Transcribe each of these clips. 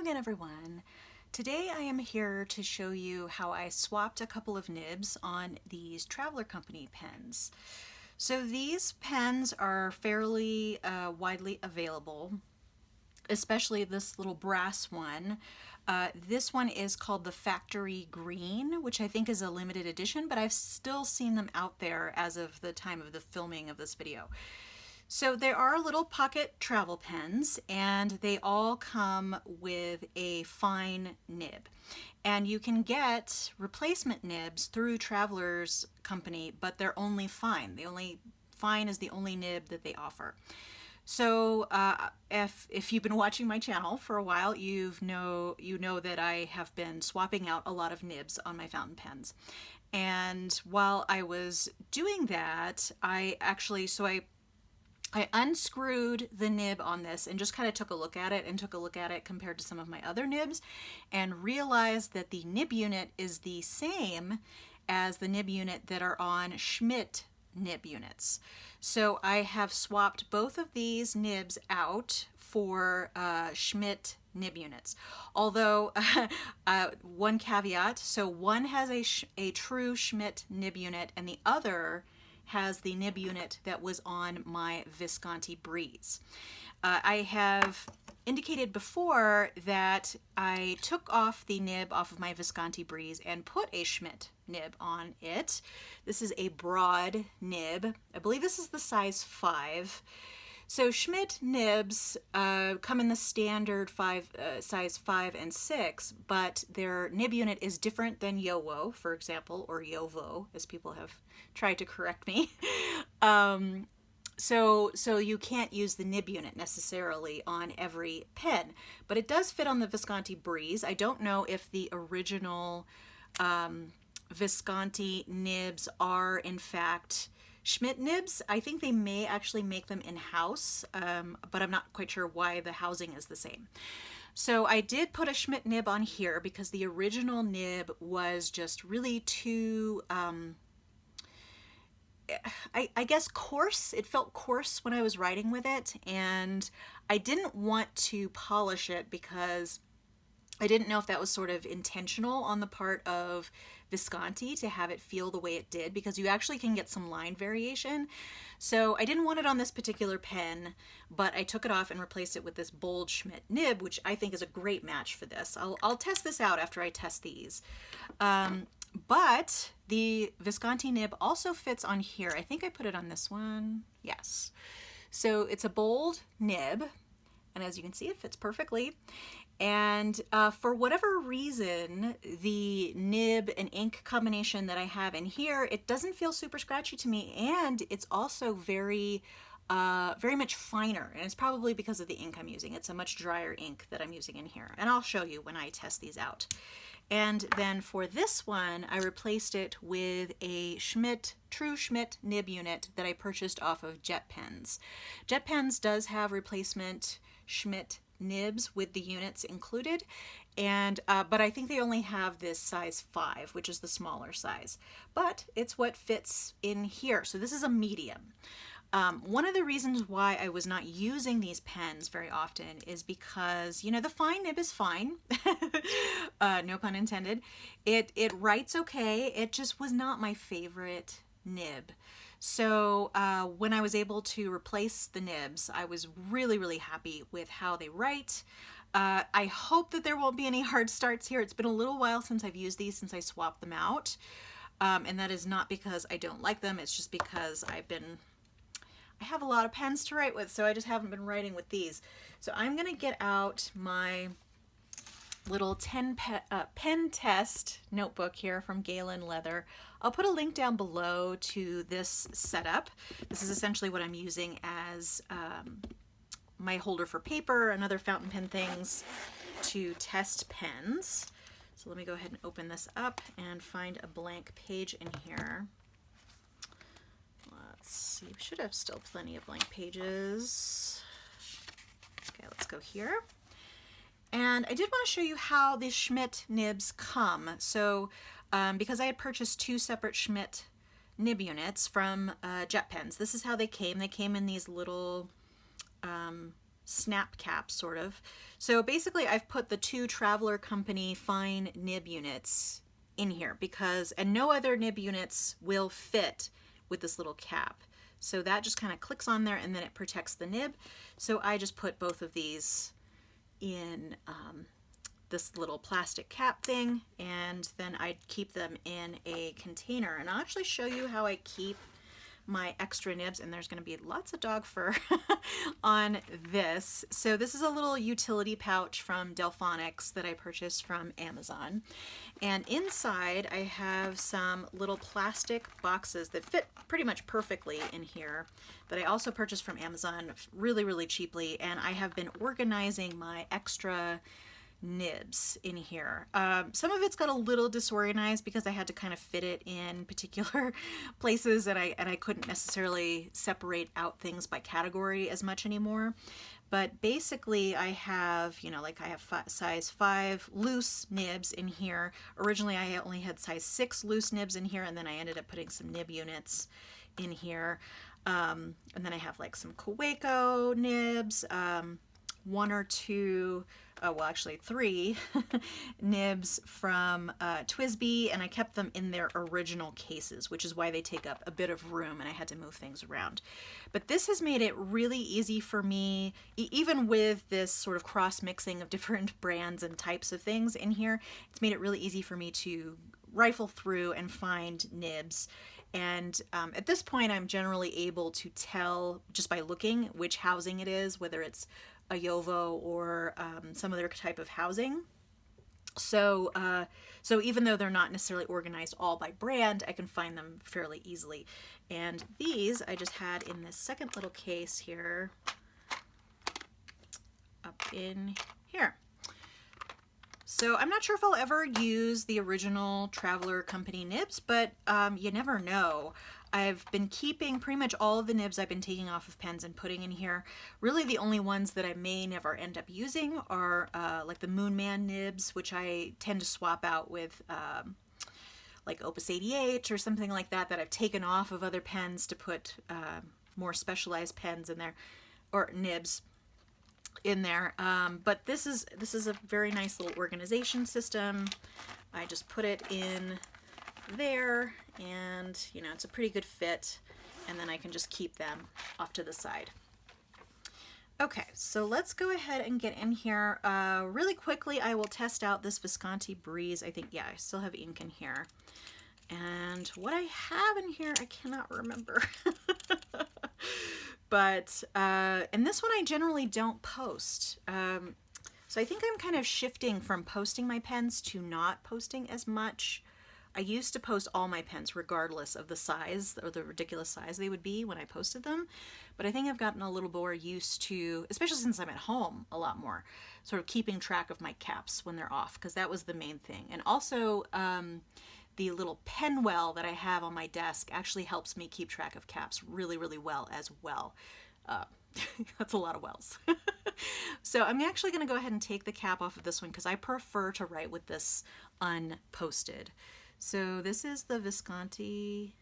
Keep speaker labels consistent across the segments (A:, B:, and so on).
A: again, everyone. Today I am here to show you how I swapped a couple of nibs on these Traveler Company pens. So these pens are fairly widely available, especially this little brass one. This one is called the Factory Green, which I think is a limited edition, but I've still seen them out there as of the time of the filming of this video. So there are little pocket travel pens, and they all come with a fine nib. And you can get replacement nibs through Traveler's Company, but they're only fine. Fine is the only nib that they offer. So if you've been watching my channel for a while, you know that I have been swapping out a lot of nibs on my fountain pens. And while I was doing that, I unscrewed the nib on this and just kind of took a look at it compared to some of my other nibs, and realized that the nib unit is the same as the nib unit that are on Schmidt nib units. So I have swapped both of these nibs out for Schmidt nib units. Although, one caveat, so one has a true Schmidt nib unit and the other has the nib unit that was on my Visconti Breeze. I have indicated before that I took off the nib off of my Visconti Breeze and put a Schmidt nib on it. This is a broad nib. I believe this is the size 5. So Schmidt nibs come in the standard size 5 and 6, but their nib unit is different than Yowo, for example, or Yovo, as people have tried to correct me. So you can't use the nib unit necessarily on every pen, but it does fit on the Visconti Breeze. I don't know if the original Visconti nibs are in fact Schmidt nibs. I think they may actually make them in-house, but I'm not quite sure why the housing is the same. So I did put a Schmidt nib on here because the original nib was just really too, I guess coarse. It felt coarse when I was writing with it, and I didn't want to polish it because I didn't know if that was sort of intentional on the part of Visconti to have it feel the way it did, because you actually can get some line variation. So I didn't want it on this particular pen, but I took it off and replaced it with this Bold Schmidt nib, which I think is a great match for this. I'll test this out after I test these. But the Visconti nib also fits on here. I think I put it on this one. Yes. So it's a Bold nib, and as you can see, it fits perfectly. And for whatever reason, the nib and ink combination that I have in here, it doesn't feel super scratchy to me, and it's also very much finer, and it's probably because of the ink I'm using. It's a much drier ink that I'm using in here, and I'll show you when I test these out. And then for this one, I replaced it with a true Schmidt nib unit that I purchased off of Jet Pens. Jet Pens does have replacement Schmidt nibs with the units included, and but I think they only have this size 5, which is the smaller size, but it's what fits in here. So this is a medium. One of the reasons why I was not using these pens very often is because, you know, the fine nib is fine, no pun intended. It writes okay. It just was not my favorite nib. So when I was able to replace the nibs, I was really happy with how they write. I hope that there won't be any hard starts here. It's been a little while since I've used these, since I swapped them out. And that is not because I don't like them. It's just because I have a lot of pens to write with, so I just haven't been writing with these. So I'm gonna get out my little pen test notebook here from Galen Leather. I'll put a link down below to this setup. This is essentially what I'm using as my holder for paper and other fountain pen things to test pens. So let me go ahead and open this up and find a blank page in here. Let's see, we should have still plenty of blank pages. Okay, let's go here. And I did want to show you how the Schmidt nibs come. So because I had purchased 2 separate Schmidt nib units from Jet Pens, this is how they came. They came in these little snap cap, sort of. So basically I've put the 2 Traveler Company fine nib units in here because, and no other nib units will fit with this little cap. So that just kind of clicks on there and then it protects the nib. So I just put both of these in this little plastic cap thing, and then I keep them in a container. And I'll actually show you how I keep my extra nibs, and there's going to be lots of dog fur on this. So this is a little utility pouch from Delphonics that I purchased from Amazon, and inside I have some little plastic boxes that fit pretty much perfectly in here that I also purchased from Amazon really cheaply, and I have been organizing my extra nibs in here. Some of it's got a little disorganized because I had to kind of fit it in particular places, and I couldn't necessarily separate out things by category as much anymore. But basically I have, you know, like I have size 5 loose nibs in here. Originally I only had size 6 loose nibs in here, and then I ended up putting some nib units in here. And then I have like some Kaweco nibs, 1 or 2, well actually 3 nibs from TWSBI, and I kept them in their original cases, which is why they take up a bit of room and I had to move things around. But this has made it really easy for me, even with this sort of cross-mixing of different brands and types of things in here, it's made it really easy for me to rifle through and find nibs. And at this point I'm generally able to tell just by looking which housing it is, whether it's a Yovo or some other type of housing. So so even though they're not necessarily organized all by brand, I can find them fairly easily. And these I just had in this second little case here, up in here. So I'm not sure if I'll ever use the original Traveler Company nibs, but you never know. I've been keeping pretty much all of the nibs I've been taking off of pens and putting in here. Really the only ones that I may never end up using are like the Moon Man nibs, which I tend to swap out with like Opus 88 or something like that I've taken off of other pens to put more specialized pens in there, or nibs in there. But this is a very nice little organization system. I just put it in there, and you know, it's a pretty good fit, and then I can just keep them off to the side. Okay, so let's go ahead and get in here. Really quickly I will test out this Visconti Breeze. I think, yeah, I still have ink in here, and what I have in here I cannot remember. But and this one I generally don't post, so I think I'm kind of shifting from posting my pens to not posting as much. I used to post all my pens regardless of the size or the ridiculous size they would be when I posted them, but I think I've gotten a little more used to, especially since I'm at home a lot more, sort of keeping track of my caps when they're off, because that was the main thing. And also the little pen well that I have on my desk actually helps me keep track of caps really well as well. That's a lot of wells. So I'm actually going to go ahead and take the cap off of this one because I prefer to write with this unposted. So this is the Visconti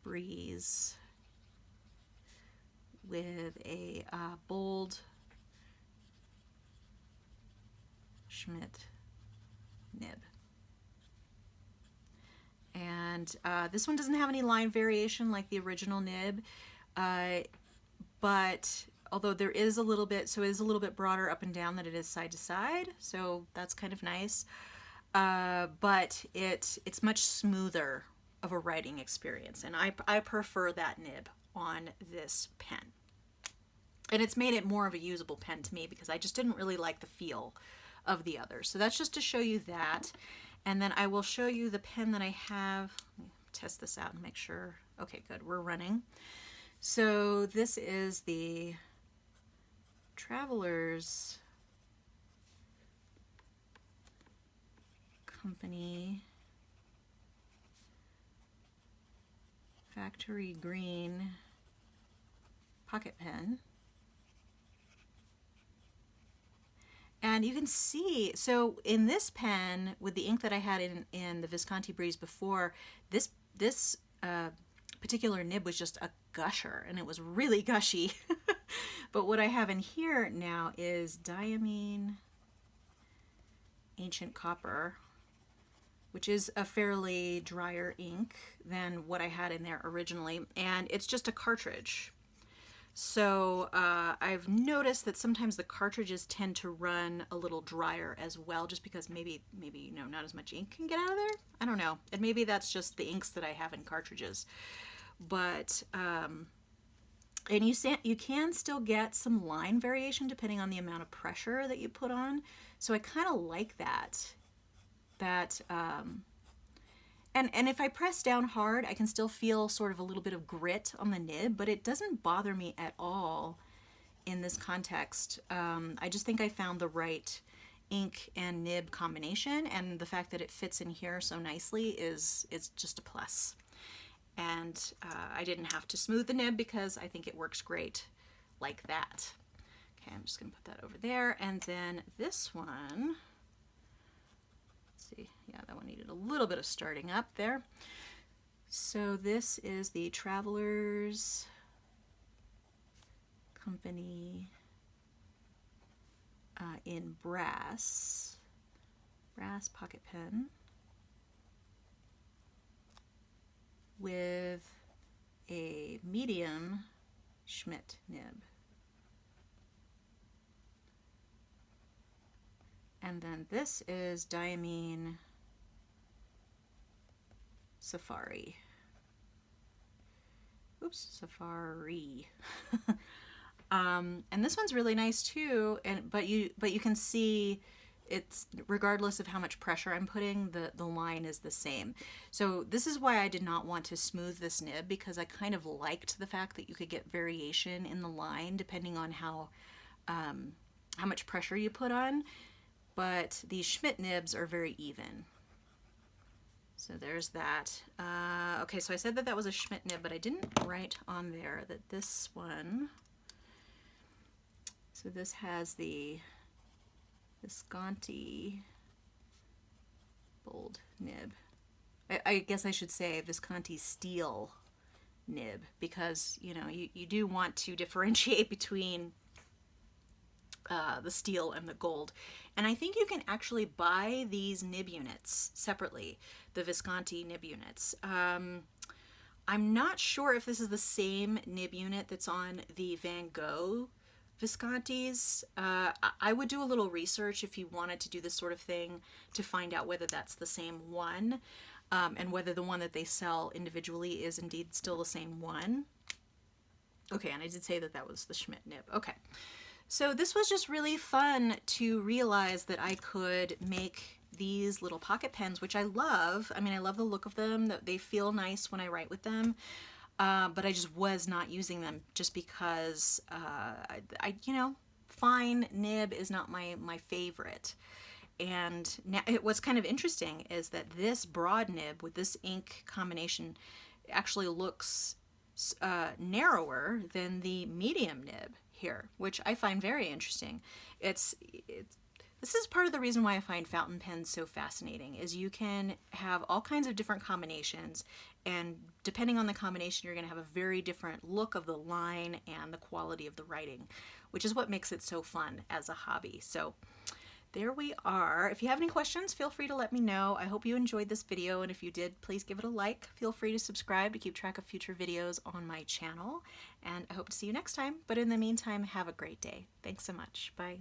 A: Breeze with a Bold Schmidt nib. And this one doesn't have any line variation like the original nib, but although there is a little bit, so it is a little bit broader up and down than it is side to side, so that's kind of nice. But it's much smoother of a writing experience, and I prefer that nib on this pen. And it's made it more of a usable pen to me because I just didn't really like the feel of the others. So that's just to show you that. And then I will show you the pen that I have. Let me test this out and make sure. Okay, good, we're running. So this is the Travelers Company Factory Green pocket pen. And you can see, so in this pen, with the ink that I had in the Visconti Breeze before, this particular nib was just a gusher, and it was really gushy. But what I have in here now is Diamine Ancient Copper, which is a fairly drier ink than what I had in there originally, and it's just a cartridge. So I've noticed that sometimes the cartridges tend to run a little drier as well, just because maybe you know, not as much ink can get out of there. I don't know, and maybe that's just the inks that I have in cartridges. But and you can still get some line variation depending on the amount of pressure that you put on. So I kind of like that. And if I press down hard, I can still feel sort of a little bit of grit on the nib, but it doesn't bother me at all in this context. I just think I found the right ink and nib combination, and the fact that it fits in here so nicely is just a plus. And I didn't have to smooth the nib because I think it works great like that. Okay, I'm just gonna put that over there, and then this one, see, yeah, that one needed a little bit of starting up there. So this is the Travelers Company in brass pocket pen with a medium Schmidt nib. And then this is Diamine Safari. Oops, Safari. And this one's really nice too. But you can see it's, regardless of how much pressure I'm putting, the line is the same. So this is why I did not want to smooth this nib, because I kind of liked the fact that you could get variation in the line depending on how much pressure you put on. But these Schmidt nibs are very even. So there's that. Okay, so I said that was a Schmidt nib, but I didn't write on there that this one, so this has the Visconti Bold Nib. I guess I should say Visconti Steel Nib, because, you know, you do want to differentiate between the steel and the gold. And I think you can actually buy these nib units separately, the Visconti nib units. I'm not sure if this is the same nib unit that's on the Van Gogh Viscontis. I would do a little research if you wanted to do this sort of thing to find out whether that's the same one, and whether the one that they sell individually is indeed still the same one. Okay, and I did say that was the Schmidt nib. Okay. So this was just really fun to realize that I could make these little pocket pens, which I love. I mean, I love the look of them. They feel nice when I write with them, but I just was not using them just because, you know, fine nib is not my favorite. And now, what's kind of interesting is that this broad nib with this ink combination actually looks narrower than the medium nib here, which I find very interesting. This is part of the reason why I find fountain pens so fascinating, is you can have all kinds of different combinations, and depending on the combination, you're going to have a very different look of the line and the quality of the writing, which is what makes it so fun as a hobby. So there we are. If you have any questions, feel free to let me know. I hope you enjoyed this video, and if you did, please give it a like. Feel free to subscribe to keep track of future videos on my channel, and I hope to see you next time. But in the meantime, have a great day. Thanks so much. Bye.